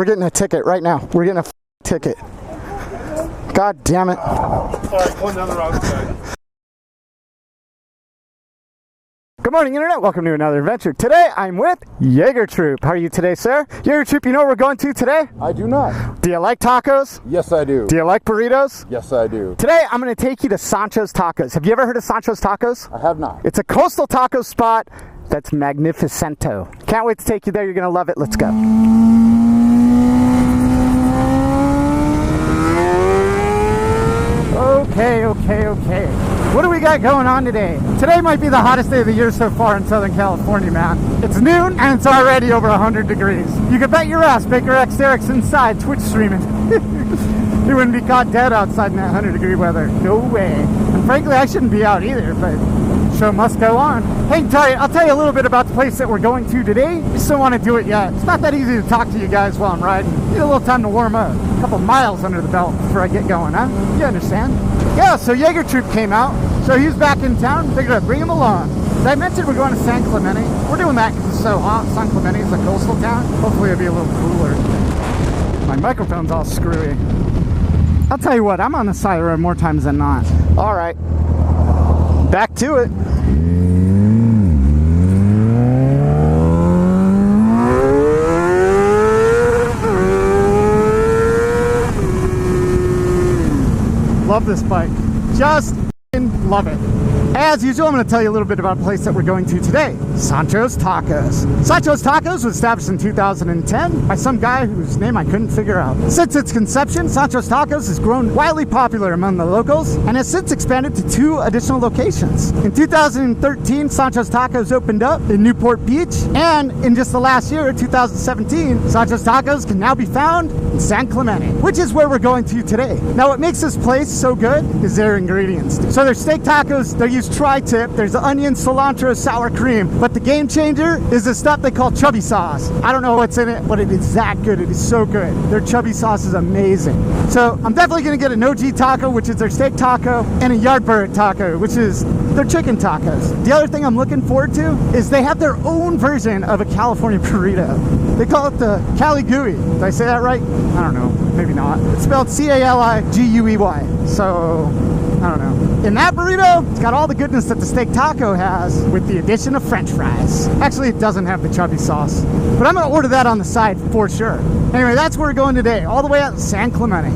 We're getting a ticket right now. We're getting a ticket. God damn it. Sorry, going down the wrong side. Good morning, Internet. Welcome to another adventure. Today, I'm with Jaeger Troop. How are you today, sir? Jaeger Troop, you know where we're going to today? I do not. Do you like tacos? Yes, I do. Do you like burritos? Yes, I do. Today, I'm going to take you to Sancho's Tacos. Have you ever heard of Sancho's Tacos? I have not. It's a coastal taco spot that's magnificento. Can't wait to take you there. You're going to love it. Let's go. Okay. What do we got going on today? Today might be the hottest day of the year so far in Southern California, man. It's noon and it's already over 100 degrees. You can bet your ass Baker X Derek's inside Twitch streaming. He wouldn't be caught dead outside in that 100-degree weather. No way. And frankly, I shouldn't be out either, but show must go on. Hang tight, I'll tell you a little bit about the place that we're going to today. Just don't want to do it yet. It's not that easy to talk to you guys while I'm riding. Need a little time to warm up. A couple miles under the belt before I get going, huh? You understand? Yeah, so Jaeger Troop came out, so he's back in town. Figured I'd bring him along. As I mentioned, we're going to San Clemente. We're doing that because it's so hot. San Clemente is a coastal town. Hopefully it'll be a little cooler. My microphone's all screwy. I'll tell you what, I'm on the side of the road more times than not. All right, back to it. Love this bike. Just love it. As usual, I'm going to tell you a little bit about a place that we're going to today. Sancho's Tacos. Sancho's Tacos was established in 2010 by some guy whose name I couldn't figure out. Since its conception, Sancho's Tacos has grown widely popular among the locals and has since expanded to 2 additional locations. In 2013, Sancho's Tacos opened up in Newport Beach, and in just the last year, 2017, Sancho's Tacos can now be found in San Clemente, which is where we're going to today. Now, what makes this place so good is their ingredients. So their steak tacos, they use tri-tip, there's the onion, cilantro, sour cream, but the game changer is the stuff they call chubby sauce. I don't know what's in it, but it is that good. It is so good. Their chubby sauce is amazing. So I'm definitely going to get an OG taco, which is their steak taco, and a Yardbird taco, which is their chicken tacos. The other thing I'm looking forward to is they have their own version of a California burrito. They call it the Cali Gooey. Did I say that right? I don't know. Maybe not. It's spelled C-A-L-I-G-U-E-Y. So I don't know. In that burrito, it's got all the goodness that the steak taco has with the addition of French fries. Actually, it doesn't have the chubby sauce, but I'm going to order that on the side for sure. Anyway, that's where we're going today, all the way out in San Clemente.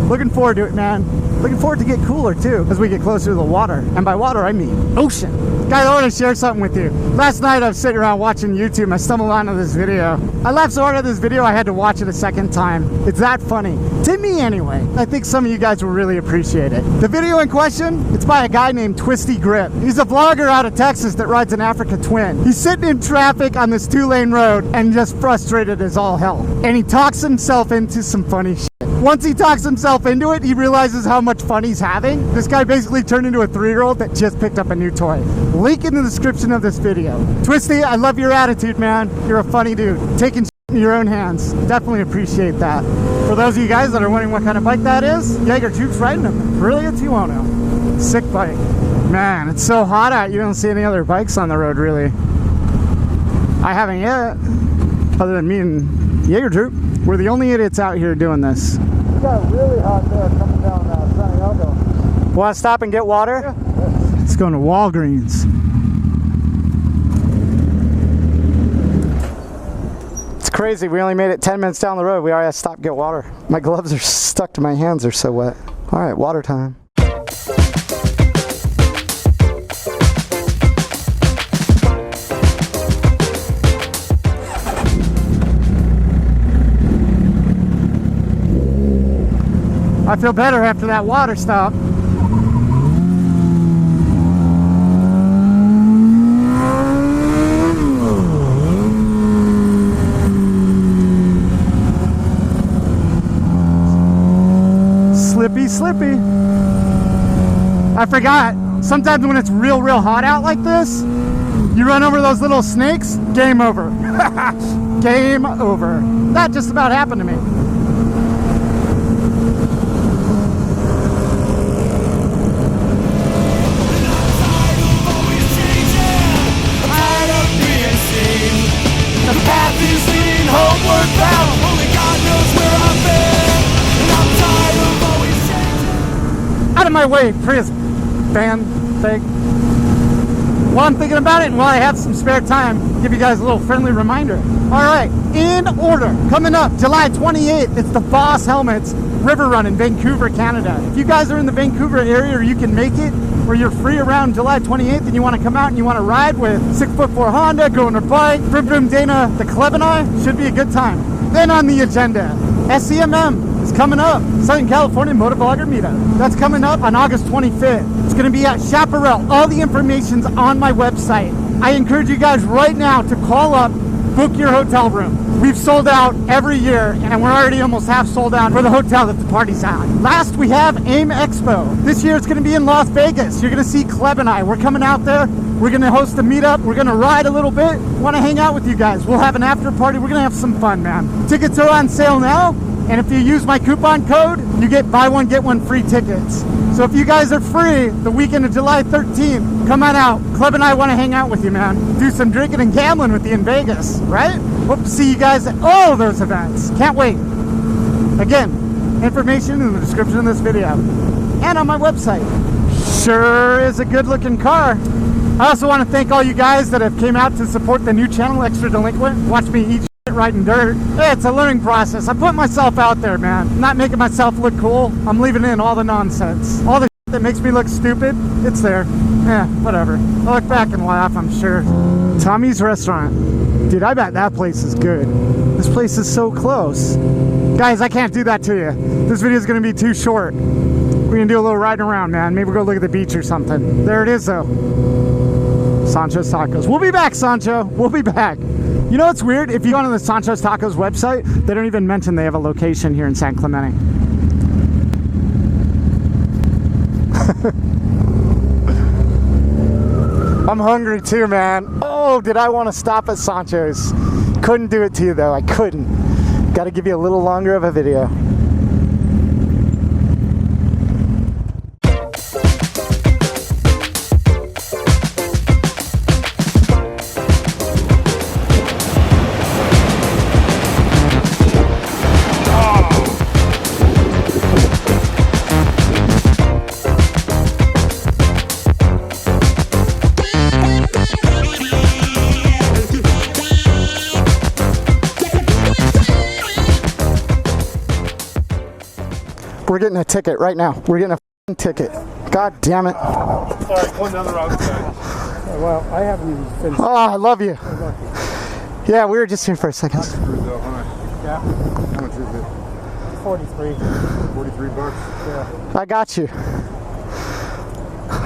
Looking forward to it, man. Looking forward to get cooler too as we get closer to the water. And by water, I mean ocean. Guys, I want to share something with you. Last night I was sitting around watching YouTube and I stumbled onto this video. I laughed so hard at this video I had to watch it a second time. It's that funny. To me anyway. I think some of you guys will really appreciate it. The video in question, it's by a guy named Twisty Grip. He's a vlogger out of Texas that rides an Africa Twin. He's sitting in traffic on this 2-lane road and just frustrated as all hell. And he talks himself into some funny shit. Once he talks himself into it, he realizes how much fun he's having. This guy basically turned into a 3-year-old that just picked up a new toy. Link in the description of this video. Twisty, I love your attitude, man. You're a funny dude. Taking shit in your own hands. Definitely appreciate that. For those of you guys that are wondering what kind of bike that is, Jaeger Troop's riding them. Brilliant Tijuana. Sick bike. Man, it's so hot out, you don't see any other bikes on the road, really. I haven't yet. Other than me and Jaeger Troop. We're the only idiots out here doing this. It got really hot there coming down San Diego. Want to stop and get water? Yeah. Let's go to Walgreens. It's crazy. We only made it 10 minutes down the road. We already have to stop and get water. My gloves are stuck to my hands. They're so wet. All right, water time. I feel better after that water stop. Slippy. I forgot. Sometimes when it's real hot out like this, you run over those little snakes, game over. Game over. That just about happened to me. The path is leading homeward bound. Only God knows my way, Prius fan thing. While I'm thinking about it and while I have some spare time, give you guys a little friendly reminder. All right, in order, coming up July 28th, it's the Voss Helmets River Run in Vancouver, Canada. If you guys are in the Vancouver area or you can make it, or you're free around July 28th and you want to come out and you want to ride with 6'4" Honda, go on a bike, Brim Brim Dana, the Clemente, should be a good time. Then on the agenda, SCMM is coming up, Southern California Motovlogger Meetup. That's coming up on August 25th. It's going to be at Chaparral. All the information's on my website. I encourage you guys right now to call up, book your hotel room. We've sold out every year, and we're already almost half sold out for the hotel that the party's at. Last, we have AIMExpo. This year it's going to be in Las Vegas. You're going to see Cleb and I. We're coming out there. We're going to host a meetup. We're going to ride a little bit. Want to hang out with you guys. We'll have an after party. We're going to have some fun, man. Tickets are on sale now, and if you use my coupon code, you get buy one, get one free tickets. So if you guys are free the weekend of July 13th, come on out. Cleb and I want to hang out with you, man. Do some drinking and gambling with you in Vegas, right? Hope to see you guys at all those events. Can't wait. Again, information in the description of this video and on my website. Sure is a good looking car. I also want to thank all you guys that have came out to support the new channel, Extra Delinquent. Watch me eat shit riding dirt. Hey, it's a learning process. I put myself out there, man. I'm not making myself look cool. I'm leaving in all the nonsense. All the shit that makes me look stupid, it's there. Yeah, whatever. I'll look back and laugh, I'm sure. Tommy's Restaurant. Dude, I bet that place is good. This place is so close. Guys, I can't do that to you. This video is going to be too short. We're going to do a little riding around, man. Maybe we'll go look at the beach or something. There it is, though. Sancho's Tacos. We'll be back, Sancho. We'll be back. You know what's weird? If you go on the Sancho's Tacos website, they don't even mention they have a location here in San Clemente. I'm hungry too, man. Oh, did I want to stop at Sancho's? Couldn't do it to you though. I couldn't. Got to give you a little longer of a video. We're getting a ticket right now. We're getting a ticket. God damn it. Sorry, going down the wrong side. Well, I haven't even finished. Oh, I love you. Yeah, we were just here for a second. Yeah. How much is it? 43. 43 bucks? Yeah. I got you.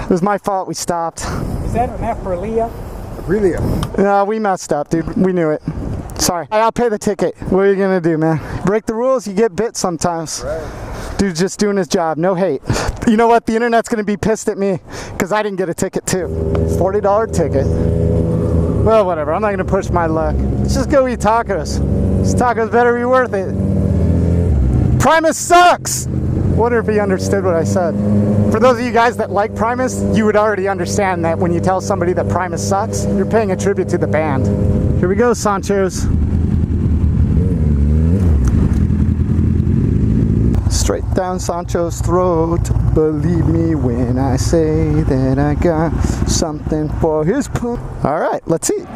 It was my fault we stopped. Is that an Aprilia? Aprilia? No, we messed up, dude. We knew it. Sorry. I'll pay the ticket. What are you going to do, man? Break the rules, you get bit sometimes. Right. Dude's just doing his job. No hate. You know what? The internet's going to be pissed at me because I didn't get a ticket too. $40 ticket. Well, whatever. I'm not going to push my luck. Let's just go eat tacos. These tacos better be worth it. Primus sucks! Wonder if he understood what I said. For those of you guys that like Primus, you would already understand that when you tell somebody that Primus sucks, you're paying a tribute to the band. Here we go, Sancho's. Straight down Sancho's throat. Believe me when I say that I got something for his put. All right, let's eat.